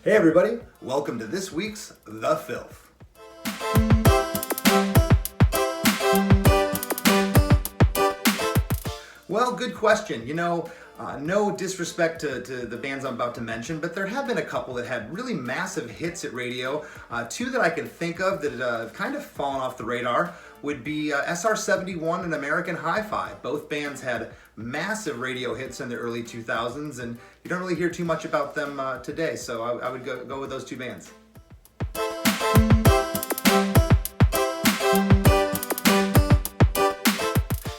Hey everybody, welcome to this week's The Filth. Well, good question. No disrespect to the bands I'm about to mention, but there have been a couple that had really massive hits at radio. Two that I can think of that have kind of fallen off the radar would be SR-71 and American Hi-Fi. Both bands had massive radio hits in the early 2000s, and you don't really hear too much about them today, so I would go with those two bands.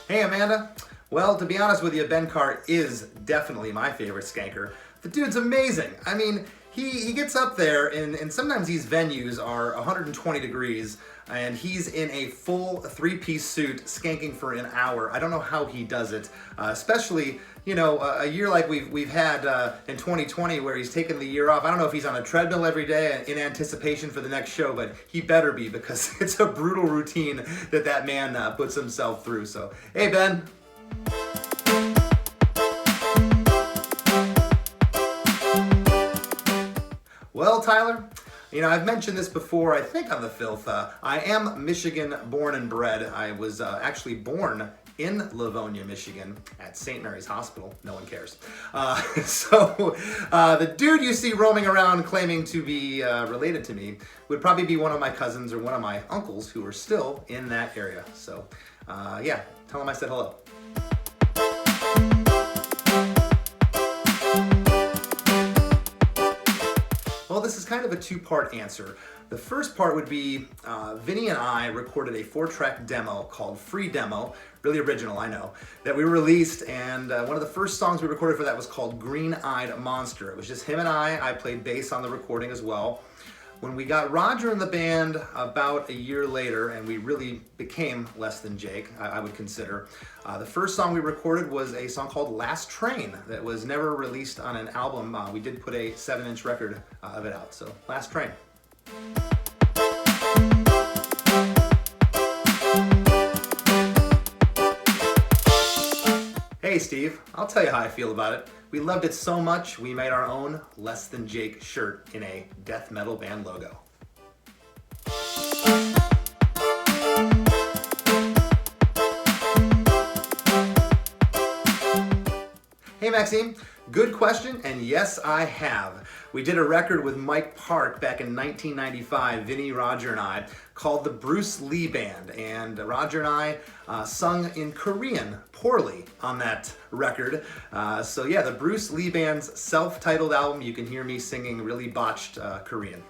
Hey Amanda. Well, to be honest with you, Ben Carr is definitely my favorite skanker. The dude's amazing. I mean, he gets up there, and sometimes these venues are 120 degrees, and he's in a full three-piece suit skanking for an hour. I don't know how he does it, especially, a year like we've had in 2020 where he's taken the year off. I don't know if he's on a treadmill every day in anticipation for the next show, but he better be, because it's a brutal routine that man puts himself through. So, hey, Ben. Well, Tyler, I've mentioned this before, I think on The Filth. I am Michigan born and bred. I was actually born in Livonia, Michigan at St. Mary's Hospital. No one cares. The dude you see roaming around claiming to be related to me would probably be one of my cousins or one of my uncles who are still in that area. So, tell him I said hello. Well, this is kind of a two-part answer. The first part would be Vinny and I recorded a 4-track demo called Free Demo, really original, I know, that we released, and one of the first songs we recorded for that was called Green-Eyed Monster. It was just him and I played bass on the recording as well. When we got Roger in the band about a year later, and we really became less than Jake, I would consider, the first song we recorded was a song called Last Train that was never released on an album. We did put a 7-inch record of it out, so Last Train. Hey Steve, I'll tell you how I feel about it. We loved it so much, we made our own Less Than Jake shirt in a death metal band logo. Hey Maxime, good question, and yes I have. We did a record with Mike Park back in 1995, Vinny, Roger, and I, called the Bruce Lee Band, and Roger and I sung in Korean poorly on that record. The Bruce Lee Band's self-titled album, you can hear me singing really botched Korean.